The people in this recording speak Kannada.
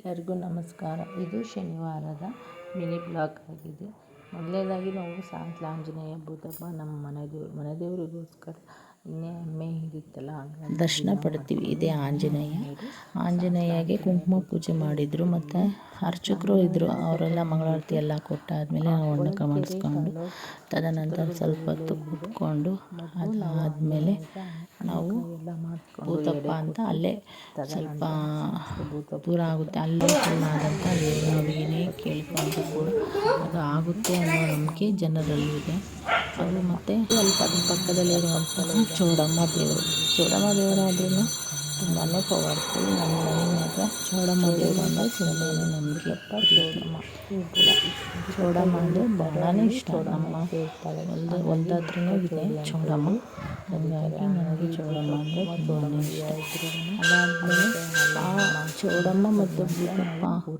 ಎಲ್ಲರಿಗೂ ನಮಸ್ಕಾರ. ಇದು ಶನಿವಾರದ ಮಿನಿ ಬ್ಲಾಗ್ ಆಗಿದೆ. ಮೊದಲನೇದಾಗಿ ನಾವು ಸಾಂತ್ಲ ಆಂಜನೇಯ ಹಬ್ಬದಪ್ಪ ನಮ್ಮ ಮನೆದೇವರಿಗೋಸ್ಕರ ಇನ್ನೇ ಎಮ್ಮೆ ಇರುತ್ತಲ್ಲ ದರ್ಶನ ಪಡ್ತೀವಿ. ಇದೇ ಆಂಜನೇಯಗೆ ಕುಂಕುಮ ಪೂಜೆ ಮಾಡಿದರು ಮತ್ತು ಅರ್ಚಕರು ಇದ್ದರು. ಅವರೆಲ್ಲ ಮಂಗಳಾರತಿ ಎಲ್ಲ ಕೊಟ್ಟಾದಮೇಲೆ ನಾವು ಒಣ್ಣಕ ಮಾಡಿಸ್ಕೊಂಡು ತದನಂತರ ಸ್ವಲ್ಪ ಹೊತ್ತು ಕೂತ್ಕೊಂಡು ಅದಾದಮೇಲೆ ನಾವು ಭೂತಪ್ಪ ಅಂತ ಅಲ್ಲೇ ಸ್ವಲ್ಪ ದೂರ ಆಗುತ್ತೆ, ಅಲ್ಲೇ ಆದಂಥ ನಾವು ಏನೇ ಕೇಳಿಕೊಂಡು ಕೂಡ ಅದು ಆಗುತ್ತೆ ಅನ್ನೋ ನಂಬಿಕೆ ಜನರಲ್ಲಿದೆ. ಅದು ಮತ್ತು ಸ್ವಲ್ಪ ಅದ್ರ ಪಕ್ಕದಲ್ಲಿರುವಂತಹ ಚೌಡಮ್ಮ ದೇವರು ಆದ್ರೂ ತುಂಬಾ ಪವರ್ಫುಲ್. ನಮ್ಮ ಮನೆ ಮಾತ್ರ ಚೌಡಮ್ಮ ದೇವರು ಅಂದರೆ ತುಂಬಾ ನಂಬಿಕೆ. ಚೌಡಮ್ಮ ಅಂದರೆ ಬಹಳನೇ ಇಷ್ಟ. ನಮ್ಮ ಹೊಲ್ದ ಹತ್ರನೂ ಇದೆ ಚೌಡಮ್ಮ, ಹಾಗಾಗಿ ನನಗೆ ಚೌಡಮ್ಮ ಅಂದರೆ ತುಂಬಾ ಇಷ್ಟ. ಅದಾದಮೇಲೆ ಆ ಚೌಡಮ್ಮ ಮತ್ತು ಭೂತಪ್ಪ